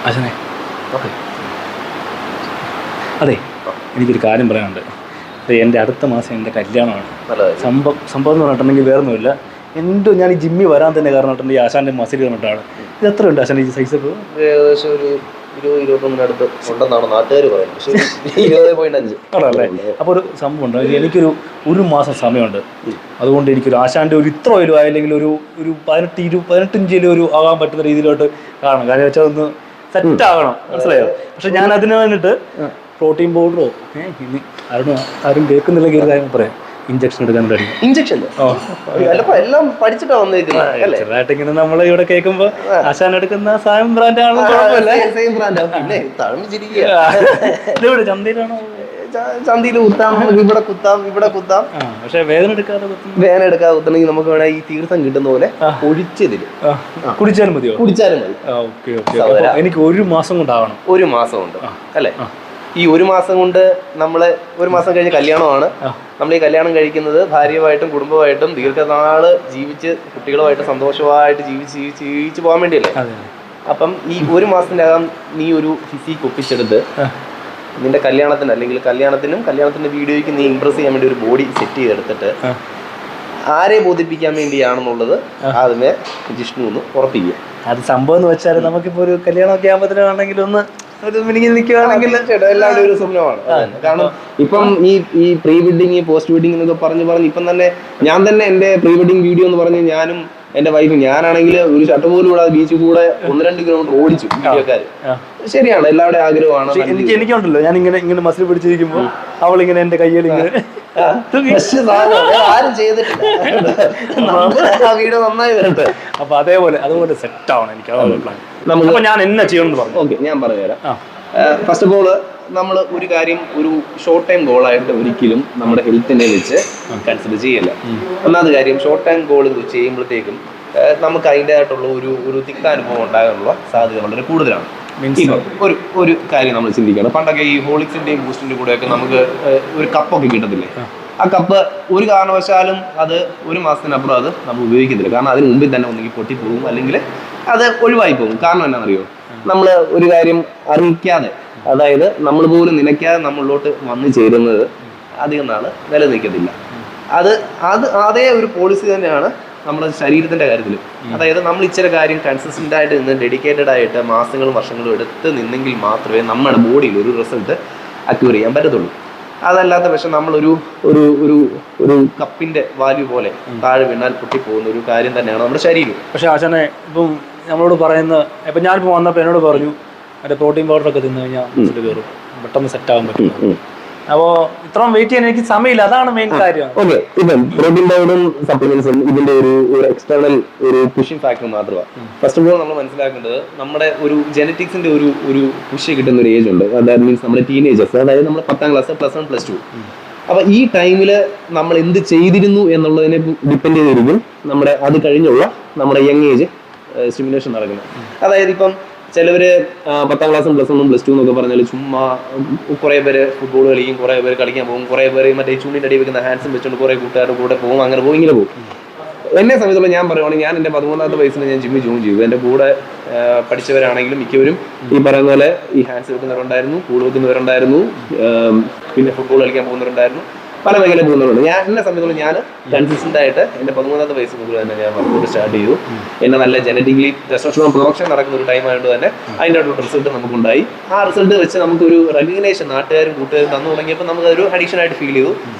അച്ഛനെ അതെ, എനിക്കൊരു കാര്യം പറയാനുണ്ട്. എൻ്റെ അടുത്ത മാസം എൻ്റെ കല്യാണമാണ്. സംഭവം എന്ന് പറഞ്ഞിട്ടുണ്ടെങ്കിൽ വേറൊന്നുമില്ല, ഞാൻ ഈ ജിമ്മിൽ വരാൻ തന്നെ കാരണം ഈ ആശാൻ്റെ മസിൽ കണ്ടിട്ടാണ്. ഇത് എത്ര ഉണ്ട് ആശാൻ ഈ സൈസ്? ഏകദേശം ഒരു 20-21 ഉണ്ടെന്നാണ് നാട്ടുകാർ പറയുന്നത്. 20.5 ആണല്ലേ? അപ്പോൾ ഒരു സംഭവം ഉണ്ട്, എനിക്കൊരു മാസം സമയമുണ്ട്. അതുകൊണ്ട് എനിക്കൊരു ആശാൻ്റെ ഒരു ഇത്ര വരും അല്ലെങ്കിൽ ഒരു 18 ഇഞ്ചിലും ഒരു ആകാൻ പറ്റുന്ന രീതിയിലോട്ട് കാണണം. കാര്യം വെച്ചാൽ ഒന്ന് സെറ്റ് ആകണം, മനസ്സിലായോ? പക്ഷെ ഞാൻ അതിന് വേണ്ടിയിട്ട് പ്രോട്ടീൻ പൗഡറോ ഇനി ആരും കേൾക്കുന്നില്ലെങ്കിൽ ഒരു കാര്യം പറയാം, ഇഞ്ചക്ഷൻ എടുക്കാൻ കഴിയും. ഇഞ്ചക്ഷൻ എല്ലാം പഠിച്ചിട്ടാ വന്നിരിക്കുന്നത്. ചെറുതായിട്ടിങ്ങനെ നമ്മൾ ഇവിടെ കേൾക്കുമ്പോ ആശാൻ എടുക്കുന്ന സായം ബ്രാൻഡ് ആണോ ഇവിടെ ചന്തയിലാണോ? ചന്തയിൽ കുത്താം, ഇവിടെ കുത്താം. പക്ഷെ വേദന എടുക്കാതെ കുത്തണമെങ്കിൽ നമുക്ക് വേണേ ഈ തീർത്ഥം കിട്ടുന്ന പോലെ ഒഴിച്ചതില് കുടിച്ചാലും മതിയോ? കുടിച്ചാലും മതി. എനിക്ക് ഒരു മാസം കൊണ്ടാവണം. ഒരു മാസം കൊണ്ട് അല്ലേ? ഈ ഒരു മാസം കൊണ്ട് ഒരു മാസം കഴിഞ്ഞ് കല്യാണമാണ്. നമ്മൾ ഈ കല്യാണം കഴിക്കുന്നത് ഭാര്യയുമായിട്ടും കുടുംബമായിട്ടും ദീർഘനാള് ജീവിച്ച് കുട്ടികളുമായിട്ട് സന്തോഷമായിട്ട് ജീവിച്ച് പോകാൻ വേണ്ടിയല്ലേ? അപ്പം ഈ ഒരു മാസത്തിൻ്റെ അകം നീ ഒരു ഫിസിക്ക് ഒപ്പിച്ചെടുത്ത് നിന്റെ കല്യാണത്തിന് അല്ലെങ്കിൽ കല്യാണത്തിന്റെ വീഡിയോയ്ക്ക് നീ ഇംപ്രസ് ചെയ്യാൻ വേണ്ടി ഒരു ബോഡി സെറ്റ് ചെയ്തെടുത്തിട്ട് ആരെ ബോധിപ്പിക്കാൻ വേണ്ടിയാണെന്നുള്ളത് ആദ്യമേ ജിഷ്ണു ഒന്ന് ഉറപ്പിക്കുക. അത് സംഭവം എന്ന് വെച്ചാൽ നമുക്കിപ്പോൾ ഒരു കല്യാണമൊക്കെ ആകുമ്പോഴത്തേനാണെങ്കിൽ ഒന്ന് നിൽക്കുകയാണെങ്കിൽ എല്ലാവരും ഒരു സ്വപ്നമാണ്. കാരണം ഇപ്പം ഈ പ്രീ വെഡിങ് പോസ്റ്റ് വെഡിങ് എന്നൊക്കെ പറഞ്ഞ് ഇപ്പം തന്നെ ഞാൻ തന്നെ എൻ്റെ പ്രീ വെഡിങ് വീഡിയോ എന്ന് പറഞ്ഞ് ഞാനും എൻ്റെ വൈഫും ഞാനാണെങ്കിൽ ഒരു ഷർട്ട് പോലും കൂടാതെ ബീച്ചിൽ കൂടെ 1-2 കിലോമീറ്റർ ഓടിച്ചു വീഡിയോക്കാർ. ശരിയാണ്, എല്ലാവരുടെയും ആഗ്രഹമാണ്. എനിക്കുണ്ടല്ലോ, ഞാൻ ഇങ്ങനെ മസിൽ പിടിച്ചിരിക്കുമ്പോൾ അവളിങ്ങനെ എൻ്റെ കയ്യിൽ ഇങ്ങനെ ആരും ചെയ്തിട്ടില്ല, വീഡിയോ നന്നായി വരട്ടെ. അപ്പൊ അതുപോലെ സെറ്റ് ആവണം എനിക്ക്. ഞാൻ എന്നാ ചെയ്യണമെന്ന് പറഞ്ഞു. ഓക്കെ, ഞാൻ പറഞ്ഞുതരാം. ഫസ്റ്റ് ഓഫ് ഓൾ നമ്മൾ ഒരു കാര്യം ഒരു ഷോർട്ട് ടൈം ഗോളായിട്ട് ഒരിക്കലും നമ്മുടെ ഹെൽത്തിനെ വെച്ച് കൺസിഡർ ചെയ്യല്ല. ഒന്നാമത് കാര്യം, ഷോർട്ട് ടൈം ഗോൾ ചെയ്യുമ്പോഴത്തേക്കും നമുക്ക് അതിൻ്റെതായിട്ടുള്ള ഒരു തിക്താനുഭവം ഉണ്ടാകാനുള്ള സാധ്യത വളരെ കൂടുതലാണ്. ഒരു കാര്യം നമ്മൾ ചിന്തിക്കണം. പണ്ടൊക്കെ ഈ ഹോളിക്സിന്റെയും ബൂസ്റ്റിന്റെ കൂടെയൊക്കെ നമുക്ക് ഒരു കപ്പൊക്കെ കിട്ടത്തില്ലേ? ആ കപ്പ് ഒരു കാരണവശാലും അത് ഒരു മാസത്തിനപ്പുറം അത് നമ്മൾ ഉപയോഗിക്കത്തില്ല. കാരണം അതിന് മുമ്പിൽ തന്നെ ഒന്നെങ്കിൽ പൊട്ടിപ്പോകും, അല്ലെങ്കിൽ അത് ഒഴിവായി പോകും. കാരണം എന്നാണെന്നറിയോ? നമ്മൾ ഒരു കാര്യം അറിയിക്കാതെ, അതായത് നമ്മൾ പോലും നനയ്ക്കാതെ നമ്മളിലോട്ട് വന്നു ചേരുന്നത് അധികം നാൾ നിലനിൽക്കത്തില്ല. അതേ ഒരു പോളിസി തന്നെയാണ് നമ്മുടെ ശരീരത്തിന്റെ കാര്യത്തിൽ. അതായത് നമ്മൾ ഇച്ചിരി കാര്യം കൺസിസ്റ്റന്റ് ആയിട്ട് നിന്ന് ഡെഡിക്കേറ്റഡ് ആയിട്ട് മാസങ്ങളും വർഷങ്ങളും എടുത്ത് നിന്നെങ്കിൽ മാത്രമേ നമ്മുടെ ബോഡിയിൽ ഒരു റിസൾട്ട് അക്യൂർ ചെയ്യാൻ പറ്റത്തുള്ളൂ. അതല്ലാത്ത പക്ഷെ നമ്മളൊരു ഒരു ഒരു ഒരു കപ്പിന്റെ വാല്യൂ പോലെ താഴെ വീണാൽ പൊട്ടിപ്പോകുന്ന ഒരു കാര്യം തന്നെയാണ് നമ്മുടെ ശരീരം. പക്ഷെ ആശാനെ, ഇപ്പം നമ്മളോട് പറയുന്ന, ഇപ്പം ഞാനിപ്പോൾ വന്നപ്പോൾ എന്നോട് പറഞ്ഞു മറ്റേ പ്രോട്ടീൻ പൗഡറൊക്കെ തിന്നു കഴിഞ്ഞാൽ കയറും, പെട്ടെന്ന് സെറ്റ് ആകാൻ പറ്റും. അപ്പോൾ ഇത്രയും വെയിറ്റ് ചെയ്യാൻ എനിക്ക് സമയമില്ല, അതാണ് മെയിൻ കാര്യം. ഓക്കെ, ഇപ്പം പ്രോട്ടീൻ പൗഡറും സപ്ലിമെന്റ്സും ഇതിന്റെ ഒരു എക്സ്റ്റേണൽ ഒരു പുഷിംഗ് ഫാക്ടർ മാത്രമാണ്. ഫസ്റ്റ് ഓഫ് ഓൾ നമ്മൾ മനസ്സിലാക്കേണ്ടത്, നമ്മുടെ ഒരു ജെനറ്റിക്സിന്റെ ഒരു പുഷ് കിട്ടുന്ന ഒരു ഏജ് ഉണ്ട്. ദാറ്റ് മീൻസ് നമ്മുടെ ടീനേജേഴ്സ്, അതായത് നമ്മൾ 10ാം ക്ലാസ്, +1, +2. അപ്പൊ ഈ ടൈമിൽ നമ്മൾ എന്ത് ചെയ്തിരുന്നു എന്നുള്ളതിനെ ഡിപ്പെൻഡ് ചെയ്തിരിക്കും നമ്മുടെ അത് കഴിഞ്ഞുള്ള നമ്മുടെ യങ് ഏജ് സ്റ്റിമുലേഷൻ നടക്കുന്നത്. അതായത് ഇപ്പം ചിലവര് 10ാം ക്ലാസ്സും +1, +2 എന്നൊക്കെ പറഞ്ഞാൽ ചുമ്മാ കുറെ പേര് ഫുട്ബോൾ കളിക്കും, കുറെ പേര് കളിക്കാൻ പോകും, കുറെ പേര് മറ്റേ ചൂണ്ടിൻ്റെ അടി വെക്കുന്ന ഹാൻഡ്സും വെച്ചുകൊണ്ട് കുറെ കൂട്ടുകാരുടെ കൂടെ പോകും, അങ്ങനെ പോകും, ഇങ്ങനെ പോകും. എന്നെ സംബന്ധിച്ചുള്ള ഞാൻ പറയുവാണെങ്കിൽ, ഞാൻ എൻ്റെ 13ാമത്തെ വയസ്സിൽ ഞാൻ ജിമ്മിൽ ജോയിൻ ചെയ്തു. എൻ്റെ കൂടെ പഠിച്ചവരാണെങ്കിലും മിക്കവരും ഈ പറയുന്ന പോലെ ഈ ഹാൻഡ്സ് വെക്കുന്നവരുണ്ടായിരുന്നു, കൂട് വെക്കുന്നവരുണ്ടായിരുന്നു, പിന്നെ ഫുട്ബോൾ കളിക്കാൻ പോകുന്നവരുണ്ടായിരുന്നു, പല മേഖല പോകുന്നവരുണ്ട്. എന്നെ സംബന്ധിച്ചുള്ള ഞാൻ കൺസിസ്റ്റന്റ് ആയിട്ട് എൻ്റെ 13ാമത്തെ വയസ്സ് മുതൽ തന്നെ ഞാൻ വർക്കൗട്ട് സ്റ്റാർട്ട് ചെയ്തു. എന്നെ നല്ല ജനറ്റിക്കലി ടെസ്റ്റോസ്റ്ററോൺ പ്രൊഡക്ഷൻ നടക്കുന്ന ഒരു ടൈം ആയതുകൊണ്ട് തന്നെ അതിൻ്റെ ഒരു റിസൾട്ട് നമുക്കുണ്ടായി. ആ റിസൾട്ട് വെച്ച് നമുക്കൊരു റെക്കഗ്നേഷൻ നാട്ടുകാരും കൂട്ടുകാരും തന്നു തുടങ്ങിയപ്പോൾ നമുക്കൊരു അഡീഷൻ ആയിട്ട് ഫീൽ ചെയ്തു.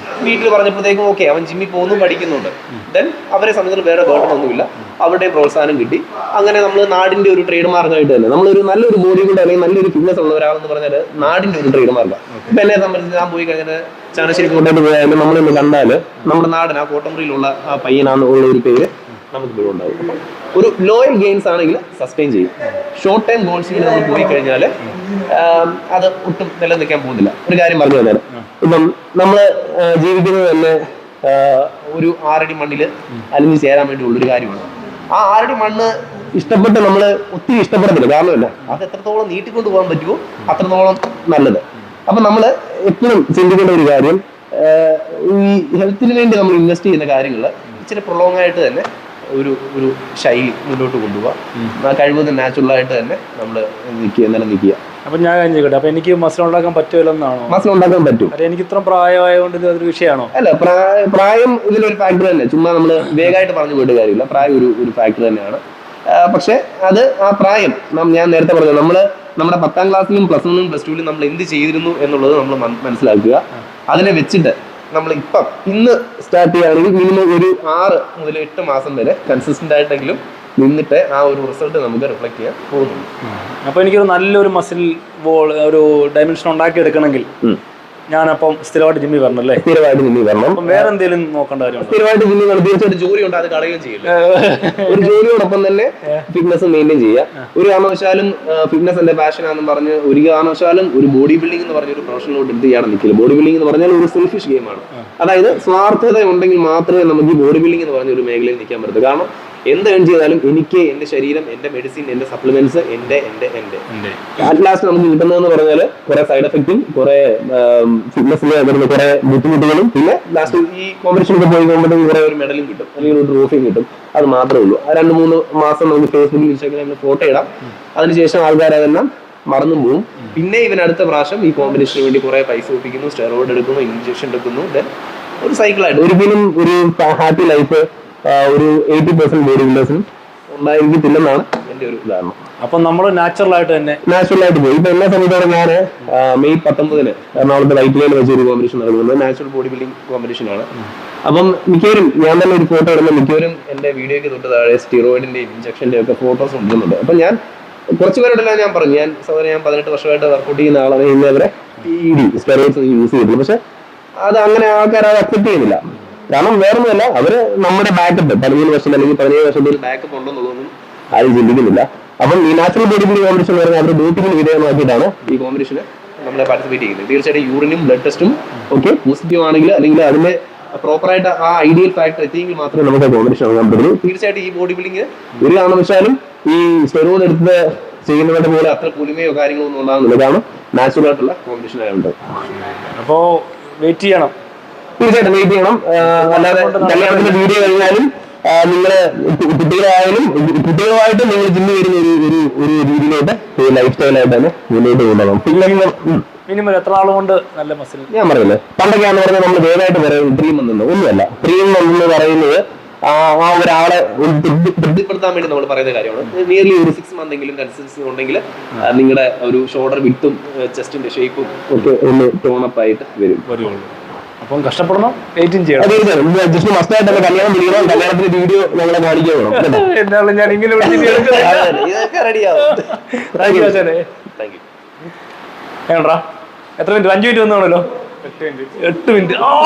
വീട്ടിൽ പറഞ്ഞപ്പോഴത്തേക്കും ഓക്കെ, അവൻ ജിമ്മിൽ പോകുന്നു, പഠിക്കുന്നുണ്ട്. ദെൻ അവരെ സംബന്ധിച്ച് വേറെ ബേർഡൻ ഒന്നുമില്ല, അവരുടെ പ്രോത്സാഹനം കിട്ടി. അങ്ങനെ നമ്മൾ നാടിൻ്റെ ഒരു ട്രേഡ് മാർക്കായിട്ട് തന്നെ നമ്മളൊരു നല്ലൊരു ബോഡി കൊണ്ട് അല്ലെങ്കിൽ നല്ലൊരു ഫിറ്റ്നസ് ഉള്ള ഒരാളെന്ന് പറഞ്ഞാൽ നാടിൻ്റെ ഒരു ട്രേഡ് മാർക്കാണ്. ഇപ്പം എന്നെ സംബന്ധിച്ച് ഞാൻ പോയി കഴിഞ്ഞാൽ ചാണശ്ശേരി കോട്ടയത്ത് പോയാലും നമ്മളൊന്ന് കണ്ടാൽ നമ്മുടെ നാടിന് ആ കോട്ടമ്പുറയിലുള്ള ആ പയ്യനാണ് ഉള്ള ഒരു പേര് നമുക്ക് ഇവിടെ ഉണ്ടാവും. ഒരു ലോയൽ ഗെയിംസ് ആണെങ്കിൽ സസ്റ്റെയിൻ ചെയ്യും. ഷോർട്ട് ടൈം ഗോൾസിൽ നമ്മൾ പോയി കഴിഞ്ഞാൽ അത് ഒട്ടും നിലനിൽക്കാൻ പോകുന്നില്ല. ഒരു കാര്യം പറഞ്ഞു തരാം. ഇപ്പം നമ്മൾ ജീവിക്കുന്നത് തന്നെ ഒരു 6 അടി മണ്ണിൽ അലിഞ്ഞു ചേരാൻ വേണ്ടി ഉള്ളൊരു കാര്യമാണ്. ആ 6 അടി മണ്ണ് ഇഷ്ടപ്പെട്ട് നമ്മൾ ഒത്തിരി ഇഷ്ടപ്പെടത്തില്ല, കാരണമല്ല അത് എത്രത്തോളം നീട്ടിക്കൊണ്ട് പോകാൻ പറ്റുമോ അത്രത്തോളം നല്ലത്. അപ്പൊ നമ്മൾ എപ്പോഴും ചിന്തിക്കേണ്ട ഒരു കാര്യം, ഈ ഹെൽത്തിന് വേണ്ടി നമ്മൾ ഇൻവെസ്റ്റ് ചെയ്യുന്ന കാര്യങ്ങൾ ഇച്ചിരി പ്രൊലോങ് ആയിട്ട് തന്നെ ഒരു ഒരു ശൈലി മുന്നോട്ട് കൊണ്ടുപോകുക. കഴിവതും നാച്ചുറലായിട്ട് തന്നെ നമ്മൾ നിലനിൽക്കുക. അപ്പം ഞാൻ കഴിഞ്ഞിട്ടെ, അപ്പം എനിക്ക് മസിൽ ഉണ്ടാക്കാൻ പറ്റുമല്ലെന്നാണോ? മസിൽ ഉണ്ടാക്കാൻ പറ്റും. അല്ല, എനിക്ക് ഇത്ര പ്രായമായതുകൊണ്ട് ഇത് അതൊരു വിഷയമാണോ? അല്ല, പ്രായം ഇതിലൊരു ഫാക്ടർ തന്നെ. ചുമ്മാ നമ്മൾ വേഗമായിട്ട് പറഞ്ഞു പോയിട്ട് കാര്യമില്ല. പ്രായം ഒരു ഫാക്ടർ തന്നെയാണ്. പക്ഷെ അത് ആ പ്രായം ഞാൻ നേരത്തെ പറഞ്ഞു, നമ്മുടെ 10ാം ക്ലാസ്സിലും പ്ലസ് 1ലും പ്ലസ് 2ലും നമ്മൾ എന്ത് ചെയ്തിരുന്നു എന്നുള്ളത് നമ്മൾ മനസ്സിലാക്കുക. അതിനെ വെച്ചിട്ട് നമ്മൾ ഇന്ന് സ്റ്റാർട്ട് ചെയ്യുകയാണെങ്കിൽ മിനിമം ഒരു 6 മുതൽ 8 മാസം വരെ കൺസിസ്റ്റന്റ് ആയിട്ടെങ്കിലും നിന്നിട്ട് ആ ഒരു റിസൾട്ട് നമുക്ക് റിഫ്ലക്ട് ചെയ്യാൻ പോകുന്നുണ്ട്. അപ്പോൾ എനിക്കൊരു നല്ലൊരു മസിൽ ഒരു ഡയമെൻഷൻ ഉണ്ടാക്കി എടുക്കണമെങ്കിൽ ഞാനപ്പം സ്ഥിരമായിട്ട് ജിമ്മിൽ വരണം അല്ലേ? സ്ഥിരമായിട്ട് ജിമ്മിൽ വരണം. വേറെ എന്തെങ്കിലും നോക്കേണ്ട കാര്യമാണ്? സ്ഥിരമായിട്ട് ജിമ്മിൽ വരണം. തീർച്ചയായിട്ടും ജോലി ഉണ്ട്, അത് കളയുകയും ചെയ്യില്ല. ഒരു ജോലിയോടൊപ്പം തന്നെ ഫിറ്റ്നസ് മെയിൻറ്റെയിൻ ചെയ്യുക. ഒരു കാരണവശാലും ഫിറ്റ്നസ് എന്റെ പാഷനാണെന്ന് പറഞ്ഞ് ഒരു കാരണവശാലും ഒരു ബോഡി ബിൽഡിംഗ് എന്ന് പറഞ്ഞ ഒരു പ്രൊഫഷനിലോട്ട് എടുത്ത് ചെയ്യാൻ നിൽക്കില്ല. ബോഡി ബിൽഡിംഗ് എന്ന് പറഞ്ഞാൽ ഒരു സെൽഫിഷ് ഗെയിമാണ്. അതായത് സ്വാർത്ഥത ഉണ്ടെങ്കിൽ മാത്രമേ നമുക്ക് ഈ ബോഡി ബിൽഡിംഗ് എന്ന് പറഞ്ഞ ഒരു മേഖലയിൽ നിൽക്കാൻ പറ്റൂ. കാരണം എന്ത് ഏൺ ചെയ്താലും എനിക്ക് എന്റെ ശരീരം, എന്റെ മെഡിസിൻ, എന്റെ സപ്ലിമെന്റ്സ് എന്റെ അറ്റ് ലാസ്റ്റ് നമുക്ക് കിട്ടുന്നതെന്ന് പറഞ്ഞാൽ കുറെ സൈഡ് എഫക്റ്റും കുറെ ഫിറ്റ്നസിൽ വരുന്ന കുറെ ബുദ്ധിമുട്ടുകളും പിന്നെ ലാസ്റ്റ് ഈ കോമ്പറ്റീഷനൊക്കെ പോയി കഴിയുമ്പോഴത്തേക്കും കുറെ ഒരു മെഡലും കിട്ടും, അല്ലെങ്കിൽ ഒരു ട്രോഫിയും കിട്ടും. അത് മാത്രമേ ഉള്ളൂ. 2-3 മാസം നമുക്ക് ഫേസ്ബുക്കിൽ ഇൻസ്റ്റാഗ്രാമിൽ ഫോട്ടോ ഇടാം. അതിനുശേഷം ആൾക്കാർ അതെല്ലാം മറന്നു പോകും. പിന്നെ അടുത്ത പ്രാവശ്യം ഈ കോമ്പറ്റീഷന് വേണ്ടി കുറെ പൈസ ഒപ്പിക്കുന്നു, സ്റ്റെറോയിഡ് എടുക്കുന്നു, ഇഞ്ചക്ഷൻ എടുക്കുന്നു. ദെൻ ഒരു സൈക്കിളായിട്ട് ഒരിക്കലും ഒരു ഹാപ്പി ലൈഫ് ഒരു 80% ബോഡി ബിൽഡേഴ്സിനും ഉണ്ടായിരിക്കത്തില്ലെന്നാണ് എൻ്റെ ഒരു ഉദാഹരണം. അപ്പം നമ്മൾ നാച്ചുറലായിട്ട് പോയി. ഇപ്പൊ എല്ലാ സമയത്തോടെ ഞാൻ മെയ് 19 എറണാകുളത്ത് വൈറ്റിലയിൽ വെച്ച് ഒരു കോമ്പറ്റീഷൻ നടക്കുന്നത് നാച്ചുറൽ ബോഡി ബിൽഡിംഗ് കോമ്പറ്റീഷനാണ്. അപ്പം മിക്കവരും ഞാൻ തന്നെ ഒരു ഫോട്ടോ ഇടുന്ന മിക്കവരും എൻ്റെ വീഡിയോയ്ക്ക് തൊട്ട് താഴെ സ്റ്റിറോയിഡിന്റെയും ഇഞ്ചക്ഷൻ്റെയും ഒക്കെ ഫോട്ടോസ് ഇടുന്നുണ്ട്. അപ്പം ഞാൻ കുറച്ച് പേരോടെല്ലാം ഞാൻ പറഞ്ഞു, ഞാൻ 18 വർഷമായിട്ട് വർക്കൗട്ട് ചെയ്യുന്ന ആളാണ്. ഇന്നവരെ സ്റ്റെറോയിഡ്സ് യൂസ് ചെയ്തിട്ടുള്ളൂ. പക്ഷെ അത് അങ്ങനെ ആൾക്കാർ അത് അക്സെപ്റ്റ് ചെയ്യുന്നില്ല. കാരണം വേറൊന്നുമല്ല, അവര് നമ്മുടെ ബാക്കപ്പ് 13 വർഷം അല്ലെങ്കിൽ 17 വർഷത്തിൽ ബാക്കപ്പ് ഉണ്ടെന്നുള്ളതൊന്നും ആരും ചിന്തിക്കുന്നില്ല. അപ്പം ഈ നാച്ചുറൽ ബോഡി ബിൽഡിംഗ് കോമ്പറ്റീഷൻ എന്ന് പറഞ്ഞാൽ അവർ ഡോപ്പിംഗിന് വിധേയമാക്കിയിട്ടാണ് ഈ കോമ്പറ്റീഷന് നമ്മളെ പാർട്ടിസിപ്പേറ്റ് ചെയ്യുന്നത്. തീർച്ചയായിട്ടും യൂറിനും ബ്ലഡ് ടെസ്റ്റും ഒക്കെ പോസിറ്റീവ് ആണെങ്കിൽ അല്ലെങ്കിൽ അതിന്റെ പ്രോപ്പറായിട്ട് ആ ഐഡിയൽ ഫാക്ടർ എത്തിയെങ്കിൽ മാത്രമേ നമുക്ക് കോമ്പറ്റീഷൻ ഇറങ്ങാൻ പറ്റുള്ളൂ. തീർച്ചയായിട്ടും ഈ ബോഡി ബിൽഡിംഗ് ഒരു കാരണവശാലും ഈ സ്റ്റെറോയിഡ് എടുത്ത് ചെയ്യുന്നവരുടെ പോലെ അത്ര പുലിമയോ കാര്യങ്ങളോ ഒന്നും ഉണ്ടാകുന്നില്ല. കാരണം നാച്ചുറൽ ആയിട്ടുള്ള കോമ്പറ്റീഷൻ ആയതുകൊണ്ട് അപ്പോൾ വെയിറ്റ് ചെയ്യണം. തീർച്ചയായിട്ടും വെയിറ്റ് ചെയ്യണം. അല്ലാതെ കല്യാണത്തിന്റെ വീഡിയോ കഴിഞ്ഞാലും നിങ്ങള് കുട്ടികളുമായിട്ട് നിങ്ങൾ ജിമ്മി വരുന്ന ഒരു രീതിയിലോട്ട് ലൈഫ് സ്റ്റൈലായിട്ട് തന്നെ മുന്നോട്ട് കൊണ്ടുപോകണം. മിനിമം എത്ര നാൾ കൊണ്ട് നല്ല മസിൽ? ഞാൻ പറയുന്നത് പണ്ടൊക്കെയാന്ന് പറഞ്ഞാൽ നമ്മൾ വേഗമായിട്ട് പറയും 3 months ഒന്നുമല്ല. 3 months എന്ന് പറയുന്നത് ആ ഒരാളെ തൃപ്തിപ്പെടുത്താൻ വേണ്ടി നമ്മൾ പറയുന്ന കാര്യമാണ്. നിയർലി ഒരു 6 months എങ്കിലും കൺസിസ്റ്റൻസി ഉണ്ടെങ്കിൽ നിങ്ങളുടെ ഒരു ഷോൾഡർ വിഡ്ത്തും ചെസ്റ്റിന്റെ ഷേപ്പും ഒക്കെ ഒന്ന് ടോണപ്പ് ആയിട്ട് വരുള്ളൂ. അപ്പം കഷ്ടപ്പെടണം, വെയിറ്റും ചെയ്യണം. ജസ്റ്റ് മസ്റ്റായിട്ട് കല്യാണം വിളിക്കണം. കല്യാണത്തിന്റെ വീഡിയോ ഞങ്ങളെ കാണിക്കാൻ വേണം. എന്താണ് ഞാൻ ഇങ്ങനെ ഇതൊക്കെ റെഡിയാവും. എത്ര മിനിറ്റ്? 5 മിനിറ്റ് വന്നാണല്ലോ. 8 മിനിറ്റ്.